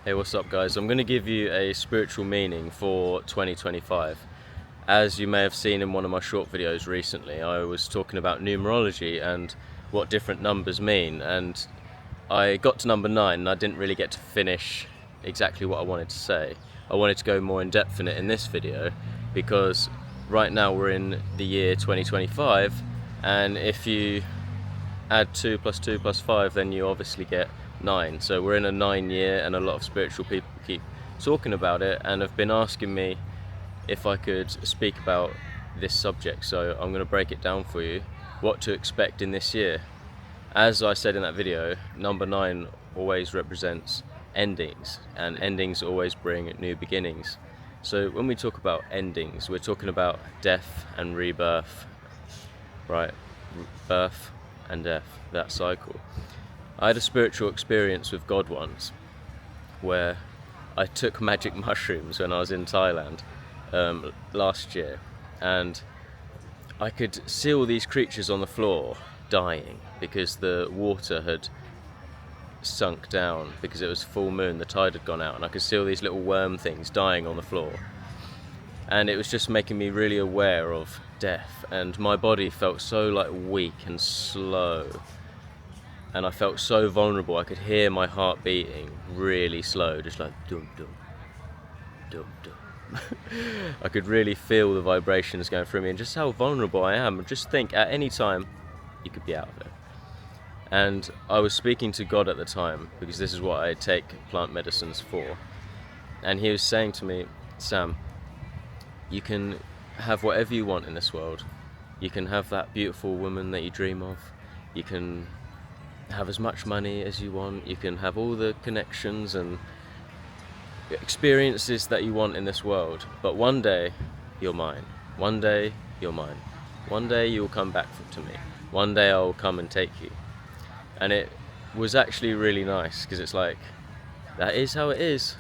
Hey, what's up guys? I'm going to give you a spiritual meaning for 2025. As you may have seen in one of my short videos recently, I was talking about numerology and what different numbers mean, and I got to number 9 and I didn't really get to finish exactly what I wanted to say. I wanted to go more in depth in it in this video because right now we're in the year 2025, and if you add 2 plus 2 plus 5, then you obviously get 9. So we're in a 9 year, and a lot of spiritual people keep talking about it and have been asking me if I could speak about this subject. So I'm going to break it down for you, what to expect in this year. As I said in that video, number 9 always represents endings, and endings always bring new beginnings. So when we talk about endings, we're talking about death and rebirth, right? Birth and death, that cycle. I had a spiritual experience with God once where I took magic mushrooms when I was in Thailand last year, and I could see all these creatures on the floor dying because the water had sunk down because it was full moon, the tide had gone out, and I could see all these little worm things dying on the floor, and it was just making me really aware of death, and my body felt so like weak and slow, and I felt so vulnerable. I could hear my heart beating really slow, just like dum dum dum dum. I could really feel the vibrations going through me and just how vulnerable I am. Just think, at any time you could be out of it. And I was speaking to God at the time, because this is what I take plant medicines for, and he was saying to me, Sam, you can have whatever you want in this world. You can have that beautiful woman that you dream of, you can have as much money as you want, you can have all the connections and experiences that you want in this world, but one day you're mine. One day you're mine. One day you'll come back to me. One day I'll come and take you. And it was actually really nice, because it's like, that is how it is,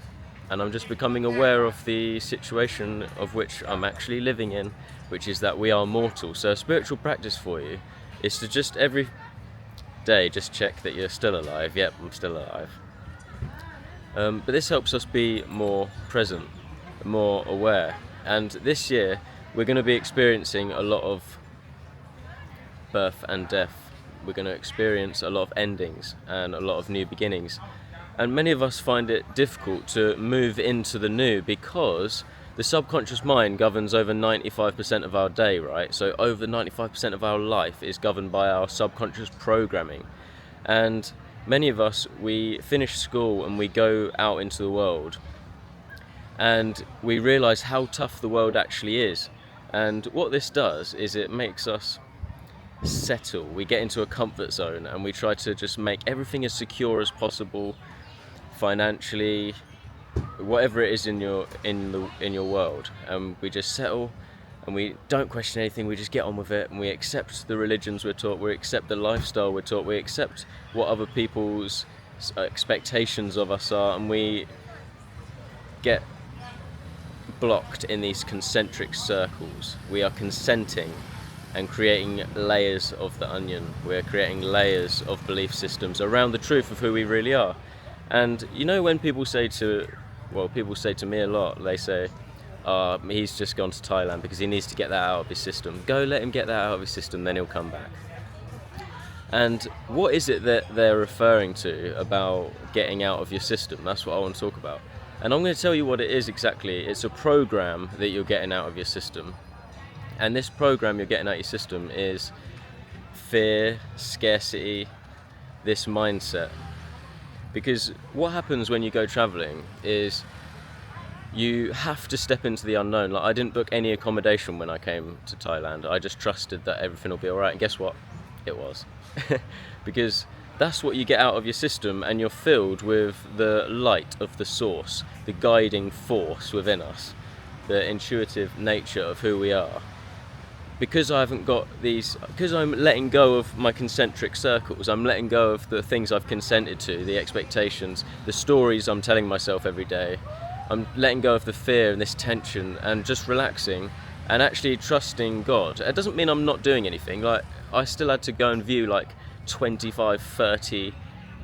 and I'm just becoming aware of the situation of which I'm actually living in, which is that we are mortal. So a spiritual practice for you is to just every day just check that you're still alive. Yep, I'm still alive. But this helps us be more present, more aware. And this year we're going to be experiencing a lot of birth and death. We're going to experience a lot of endings and a lot of new beginnings. And many of us find it difficult to move into the new because the subconscious mind governs over 95% of our day, right? So over 95% of our life is governed by our subconscious programming. And many of us, we finish school and we go out into the world and we realize how tough the world actually is. And what this does is it makes us settle. We get into a comfort zone and we try to just make everything as secure as possible, financially, whatever it is in your world, and we just settle and we don't question anything. We just get on with it, and we accept the religions we're taught, we accept the lifestyle we're taught, we accept what other people's expectations of us are, and we get blocked in these concentric circles. We are consenting and creating layers of the onion. We're creating layers of belief systems around the truth of who we really are. And you know, when people say to me a lot, they say, he's just gone to Thailand because he needs to get that out of his system. Go, let him get that out of his system, then he'll come back. And what is it that they're referring to about getting out of your system? That's what I want to talk about. And I'm going to tell you what it is exactly. It's a program that you're getting out of your system. And this program you're getting out of your system is fear, scarcity, this mindset. Because what happens when you go traveling is you have to step into the unknown. Like, I didn't book any accommodation when I came to Thailand. I just trusted that everything will be all right. And guess what? It was. Because that's what you get out of your system, and you're filled with the light of the source, the guiding force within us, the intuitive nature of who we are. Because I'm letting go of my concentric circles, I'm letting go of the things I've consented to, the expectations, the stories I'm telling myself every day. I'm letting go of the fear and this tension and just relaxing and actually trusting God. It doesn't mean I'm not doing anything. Like, I still had to go and view like 25, 30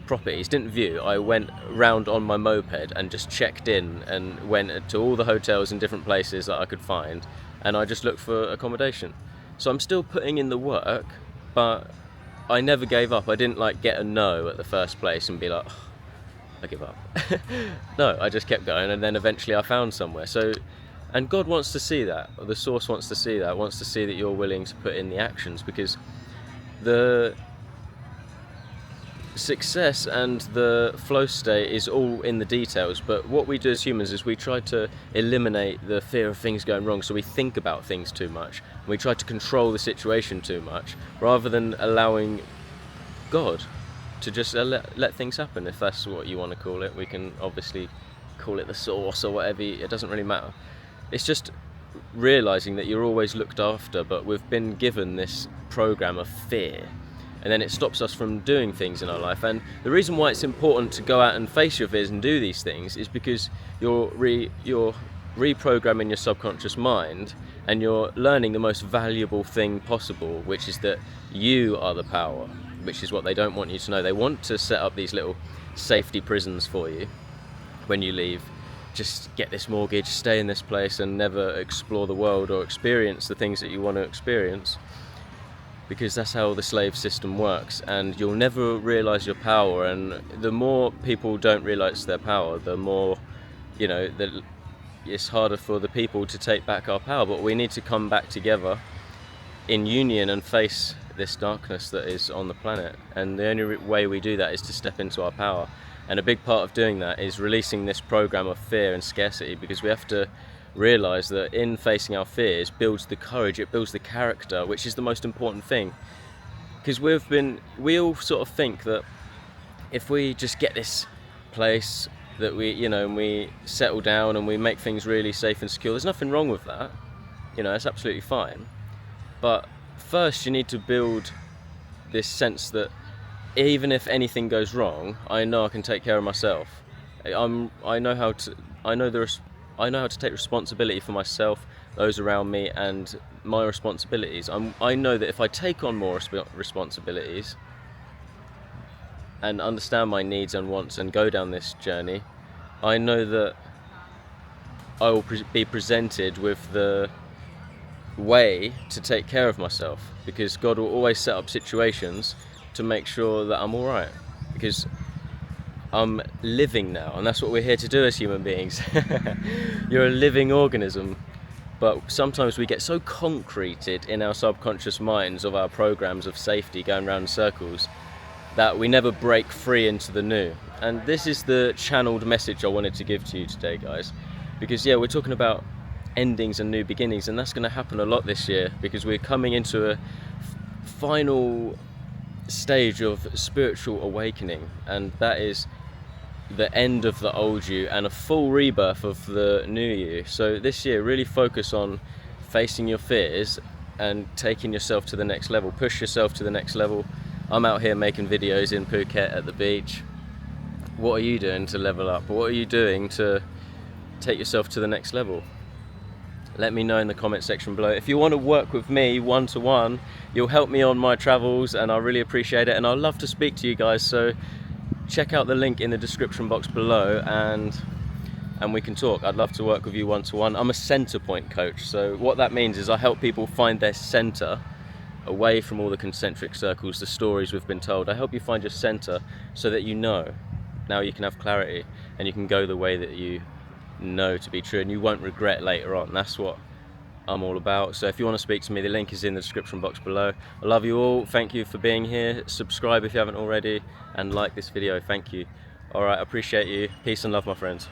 properties, didn't view. I went round on my moped and just checked in and went to all the hotels in different places that I could find, and I just looked for accommodation. So I'm still putting in the work, but I never gave up. I didn't like get a no at the first place and be like, oh, I give up. No, I just kept going, and then eventually I found somewhere. So, and God wants to see that, or the source wants to see that, wants to see that you're willing to put in the actions, because the success and the flow state is all in the details. But what we do as humans is we try to eliminate the fear of things going wrong, so we think about things too much, and we try to control the situation too much, rather than allowing God to just let things happen, if that's what you want to call it. We can obviously call it the source or whatever, it doesn't really matter. It's just realizing that you're always looked after, but we've been given this program of fear, and then it stops us from doing things in our life. And the reason why it's important to go out and face your fears and do these things is because you're reprogramming your subconscious mind, and you're learning the most valuable thing possible, which is that you are the power, which is what they don't want you to know. They want to set up these little safety prisons for you when you leave. Just get this mortgage, stay in this place, and never explore the world or experience the things that you want to experience, because that's how the slave system works. And you'll never realize your power, and the more people don't realize their power, the more, it's harder for the people to take back our power. But we need to come back together in union and face this darkness that is on the planet, and the only way we do that is to step into our power. And a big part of doing that is releasing this program of fear and scarcity, because we have to realize that in facing our fears builds the courage, it builds the character, which is the most important thing. Because we all sort of think that if we just get this place that and we settle down and we make things really safe and secure, there's nothing wrong with that, it's absolutely fine. But first you need to build this sense that even if anything goes wrong, I know I can take care of myself. I know how to take responsibility for myself, those around me, and my responsibilities. I know that if I take on more responsibilities and understand my needs and wants and go down this journey, I know that I will be presented with the way to take care of myself, because God will always set up situations to make sure that I'm alright, because I'm living now, and that's what we're here to do as human beings. You're a living organism, but sometimes we get so concreted in our subconscious minds of our programs of safety going around in circles that we never break free into the new. And this is the channeled message I wanted to give to you today, guys, because we're talking about endings and new beginnings, and that's going to happen a lot this year, because we're coming into a final stage of spiritual awakening, and that is the end of the old you and a full rebirth of the new you. So this year, really focus on facing your fears and taking yourself to the next level. Push yourself to the next level. I'm out here making videos in Phuket at the beach. What are you doing to level up? What are you doing to take yourself to the next level? Let me know in the comment section below. If you want to work with me one-to-one, you'll help me on my travels, and I really appreciate it, and I'd love to speak to you guys. So check out the link in the description box below, and we can talk. I'd love to work with you one-to-one. I'm a center point coach, so what that means is I help people find their center away from all the concentric circles, the stories we've been told. I help you find your center so that now you can have clarity, and you can go the way that you know to be true, and you won't regret later on. That's what I'm all about. So if you want to speak to me, the link is in the description box below. I love you all. Thank you for being here. Subscribe if you haven't already, and like this video. Thank you. All right, I appreciate you. Peace and love, my friends.